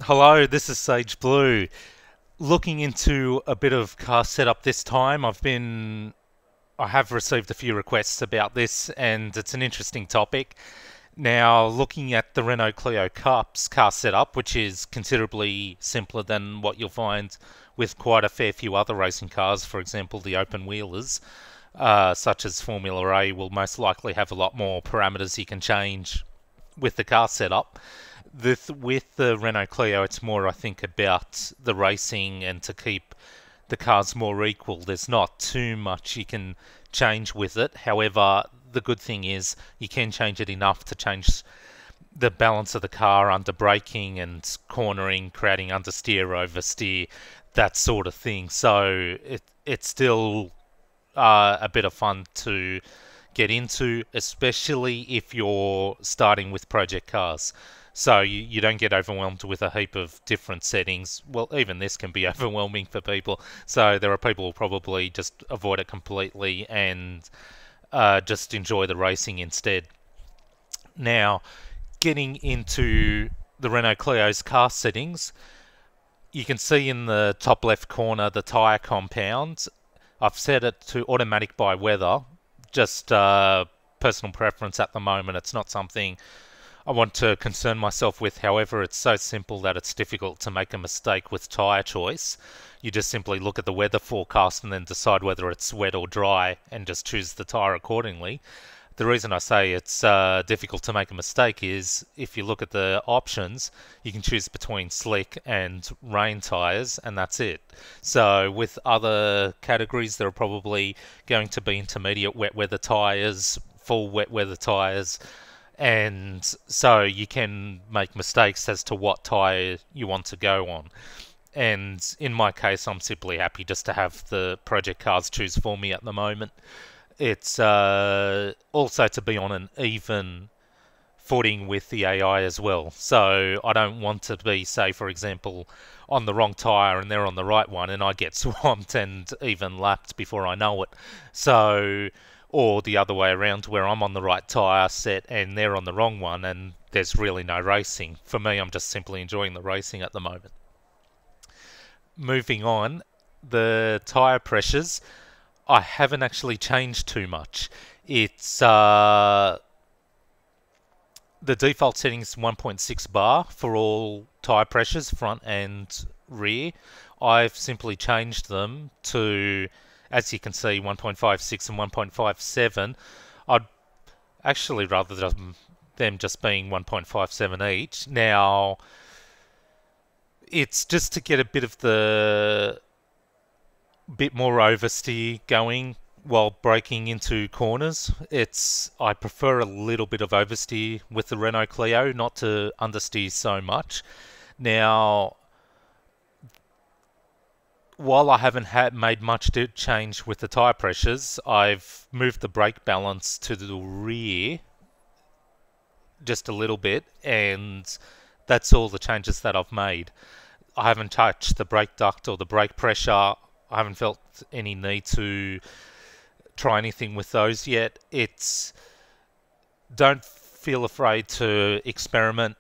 Hello, this is Sage Blue. Looking into a bit of car setup this time. I have received a few requests about this, and it's an interesting topic. Now, looking at the Renault Clio Cup's car setup, which is considerably simpler than what you'll find with quite a fair few other racing cars, for example, the open wheelers, such as Formula A, will most likely have a lot more parameters you can change with the car setup. With the Renault Clio, it's more, I think, about the racing and to keep the cars more equal. There's not too much you can change with it. However, the good thing is you can change it enough to change the balance of the car under braking and cornering, creating understeer, oversteer, that sort of thing. So it's still a bit of fun to get into, especially if you're starting with project cars. So you don't get overwhelmed with a heap of different settings. Well, even this can be overwhelming for people. So there are people who probably just avoid it completely and just enjoy the racing instead. Now, getting into the Renault Clio's car settings, you can see in the top left corner the tyre compound. I've set it to automatic by weather, just personal preference at the moment. It's not something I want to concern myself with. However, it's so simple that it's difficult to make a mistake with tyre choice. You just simply look at the weather forecast and then decide whether it's wet or dry and just choose the tyre accordingly. The reason I say it's difficult to make a mistake is if you look at the options, you can choose between slick and rain tyres, and that's it. So with other categories, there are probably going to be intermediate wet weather tyres, full wet weather tyres, and so you can make mistakes as to what tyre you want to go on. And in my case, I'm simply happy just to have the project cars choose for me at the moment. It's also to be on an even footing with the AI as well. So I don't want to be, say, for example, on the wrong tyre and they're on the right one and I get swamped and even lapped before I know it. So, or the other way around where I'm on the right tyre set and they're on the wrong one and there's really no racing. For me, I'm just simply enjoying the racing at the moment. Moving on, the tyre pressures. I haven't actually changed too much. It's the default settings 1.6 bar for all tyre pressures, front and rear. I've simply changed them to, as you can see, 1.56 and 1.57. I'd actually rather them just being 1.57 each. Now, it's just to get a bit more oversteer going while braking into corners. I prefer a little bit of oversteer with the Renault Clio, not to understeer so much. Now, while I haven't made much change with the tyre pressures, I've moved the brake balance to the rear just a little bit, and that's all the changes that I've made. I haven't touched the brake duct or the brake pressure. I haven't felt any need to try anything with those yet. Don't feel afraid to experiment,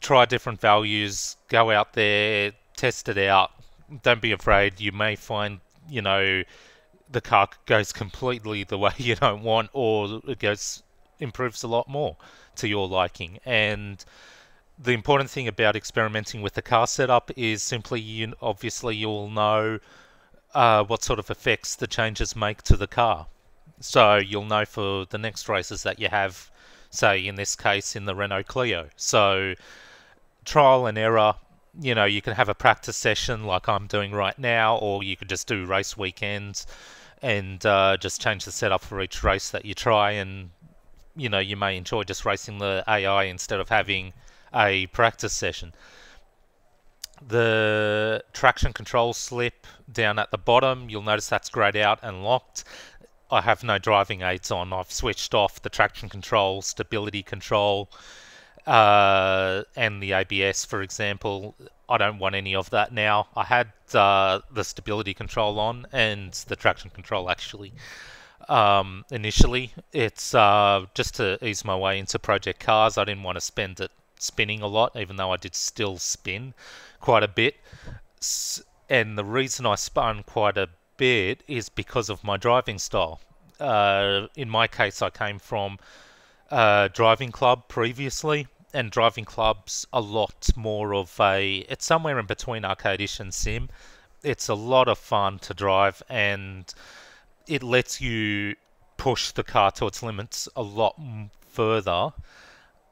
try different values, go out there, test it out. Don't be afraid. You may find, the car goes completely the way you don't want, or it improves a lot more to your liking. And the important thing about experimenting with the car setup is simply obviously you'll know what sort of effects the changes make to the car. So you'll know for the next races that you have, say in this case in the Renault Clio. So trial and error, you can have a practice session like I'm doing right now, or you could just do race weekends and just change the setup for each race that you try. And, you may enjoy just racing the AI instead of having a practice session. The traction control slip down at the bottom, you'll notice that's greyed out and locked. I have no driving aids on. I've switched off the traction control, stability control, and the ABS, for example. I don't want any of that now. I had the stability control on and the traction control actually. Initially, it's just to ease my way into project cars. I didn't want to spend it spinning a lot, even though I did still spin quite a bit. And the reason I spun quite a bit is because of my driving style. In my case, I came from a driving club previously, and driving club's a lot more of it's somewhere in between arcade-ish and sim. It's a lot of fun to drive, and it lets you push the car to its limits a lot further,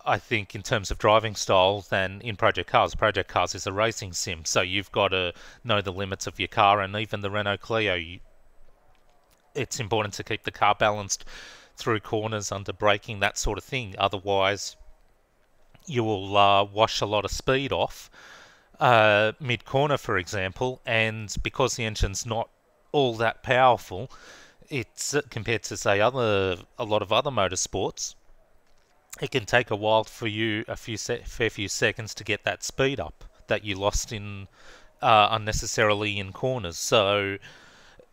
I think, in terms of driving style than in Project Cars. Project Cars is a racing sim, so you've got to know the limits of your car, and even the Renault Clio, it's important to keep the car balanced through corners, under braking, that sort of thing. Otherwise, you will wash a lot of speed off mid-corner, for example, and because the engine's not all that powerful, it's compared to, say, a lot of other motorsports, it can take a while for you, fair few seconds to get that speed up that you lost in unnecessarily in corners. So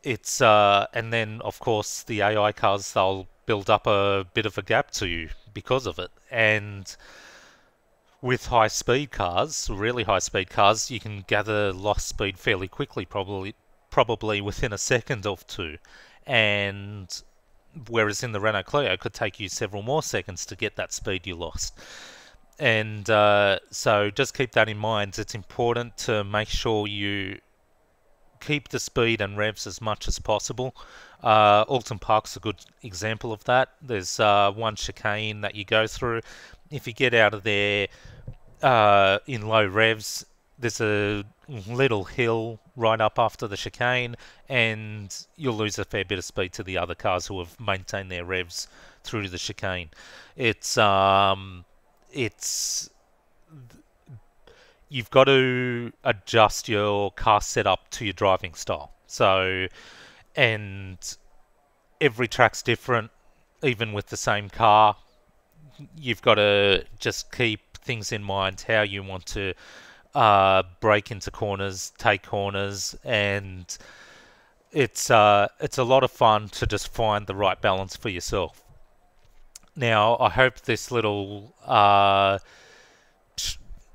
it's and then of course the AI cars, they'll build up a bit of a gap to you because of it. And with high speed cars, really high speed cars, you can gather lost speed fairly quickly, probably within a second or two. And whereas in the Renault Clio, it could take you several more seconds to get that speed you lost. And so just keep that in mind. It's important to make sure you keep the speed and revs as much as possible. Alton Park's a good example of that. There's one chicane that you go through. If you get out of there in low revs, there's a little hill right up after the chicane, and you'll lose a fair bit of speed to the other cars who have maintained their revs through the chicane. It's you've got to adjust your car setup to your driving style. So, and every track's different, even with the same car. You've got to just keep things in mind, how you want to break into corners, take corners, and it's a lot of fun to just find the right balance for yourself. Now, I hope this little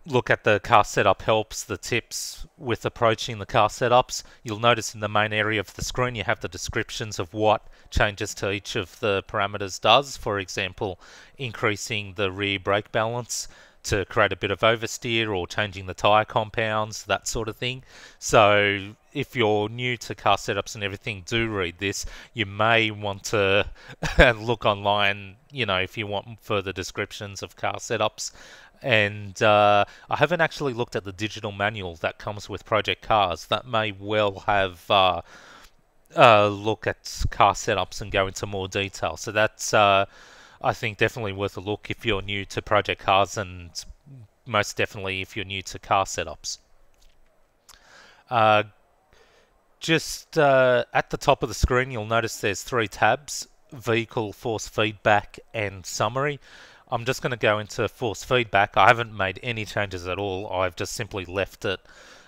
look at the car setup helps, the tips with approaching the car setups. You'll notice in the main area of the screen you have the descriptions of what changes to each of the parameters does. For example, increasing the rear brake balance to create a bit of oversteer, or changing the tyre compounds, that sort of thing. So if you're new to car setups and everything, do read this. You may want to look online, if you want further descriptions of car setups. And I haven't actually looked at the digital manual that comes with Project Cars. That may well have look at car setups and go into more detail. So that's, I think, definitely worth a look if you're new to Project Cars, and most definitely if you're new to car setups. Just at the top of the screen, you'll notice there's 3 tabs: Vehicle, Force Feedback, and Summary. I'm just going to go into Force Feedback. I haven't made any changes at all. I've just simply left it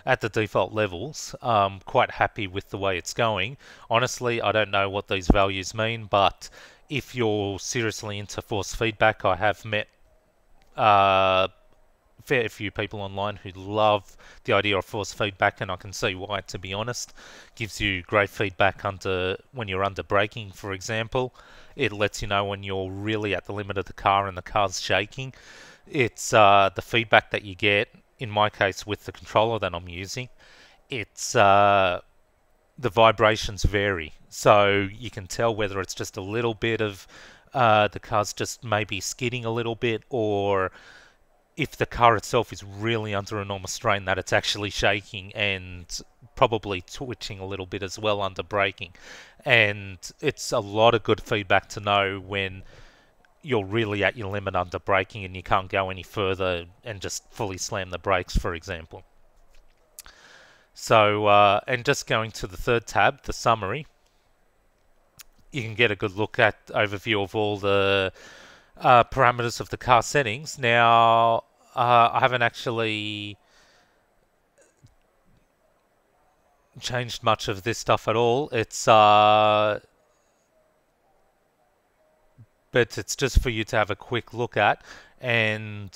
at the default levels. I'm quite happy with the way it's going. Honestly, I don't know what these values mean, but if you're seriously into Force Feedback, I have met fair few people online who love the idea of force feedback, and I can see why, to be honest. Gives you great feedback when you're under braking, for example. It lets you know when you're really at the limit of the car and the car's shaking. It's the feedback that you get, in my case with the controller that I'm using, it's the vibrations vary. So you can tell whether it's just a little bit of the car's just maybe skidding a little bit, or if the car itself is really under enormous strain, that it's actually shaking and probably twitching a little bit as well under braking. And it's a lot of good feedback to know when you're really at your limit under braking and you can't go any further and just fully slam the brakes, for example. So, and just going to the 3rd tab, the Summary, you can get a good look at overview of all the parameters of the car settings. Now, I haven't actually changed much of this stuff at all. It's but it's just for you to have a quick look at. And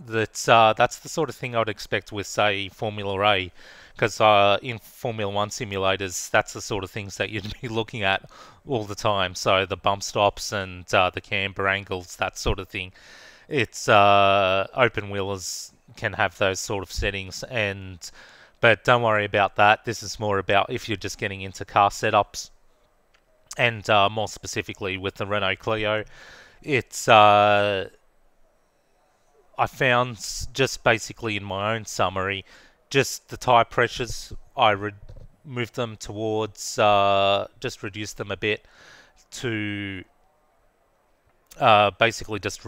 That's the sort of thing I'd expect with, say, Formula A, because in Formula One simulators, that's the sort of things that you'd be looking at all the time. So the bump stops and the camber angles, that sort of thing. It's open wheelers can have those sort of settings, and but don't worry about that. This is more about if you're just getting into car setups, and more specifically with the Renault Clio. It's I found just basically in my own summary, just the tire pressures. I moved them towards just reduce them a bit to basically just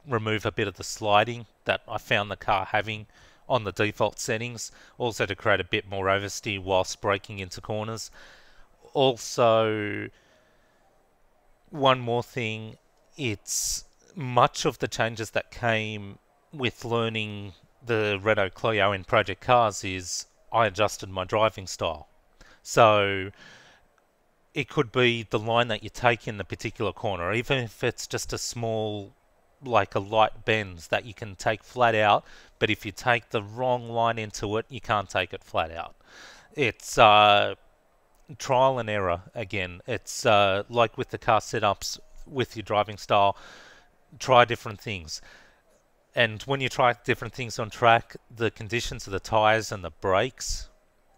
remove a bit of the sliding that I found the car having on the default settings. Also to create a bit more oversteer whilst braking into corners. Also, one more thing, it's much of the changes that came with learning the Renault Clio in Project Cars is I adjusted my driving style. So it could be the line that you take in the particular corner, even if it's just a small, like a light bend that you can take flat out, but if you take the wrong line into it, you can't take it flat out. It's trial and error again. It's like with the car setups with your driving style, try different things. And when you try different things on track, the conditions of the tyres and the brakes,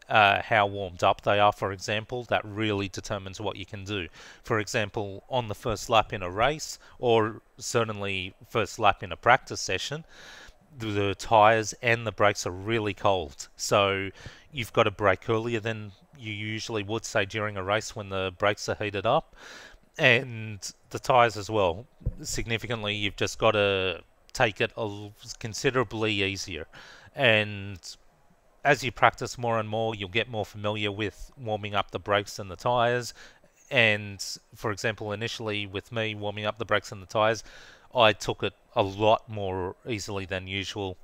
how warmed up they are, for example, that really determines what you can do. For example, on the first lap in a race, or certainly first lap in a practice session, the tyres and the brakes are really cold. So you've got to brake earlier than you usually would, say, during a race when the brakes are heated up. And the tyres as well. Significantly, you've just got to take it considerably easier. And as you practice more and more, you'll get more familiar with warming up the brakes and the tyres. And for example, initially with me warming up the brakes and the tyres, I took it a lot more easily than usual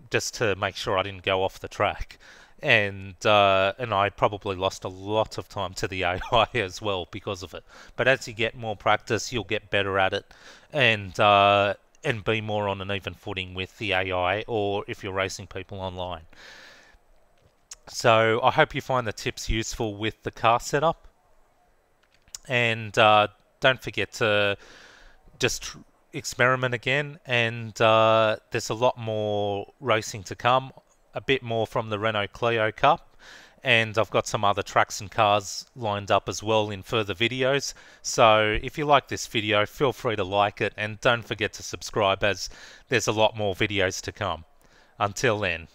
just to make sure I didn't go off the track. And I probably lost a lot of time to the AI as well because of it. But as you get more practice, you'll get better at it, and be more on an even footing with the AI, or if you're racing people online. So I hope you find the tips useful with the car setup, and don't forget to just experiment again. And there's a lot more racing to come, a bit more from the Renault Clio Cup, and I've got some other tracks and cars lined up as well in further videos. So if you like this video, feel free to like it, and don't forget to subscribe as there's a lot more videos to come. Until then,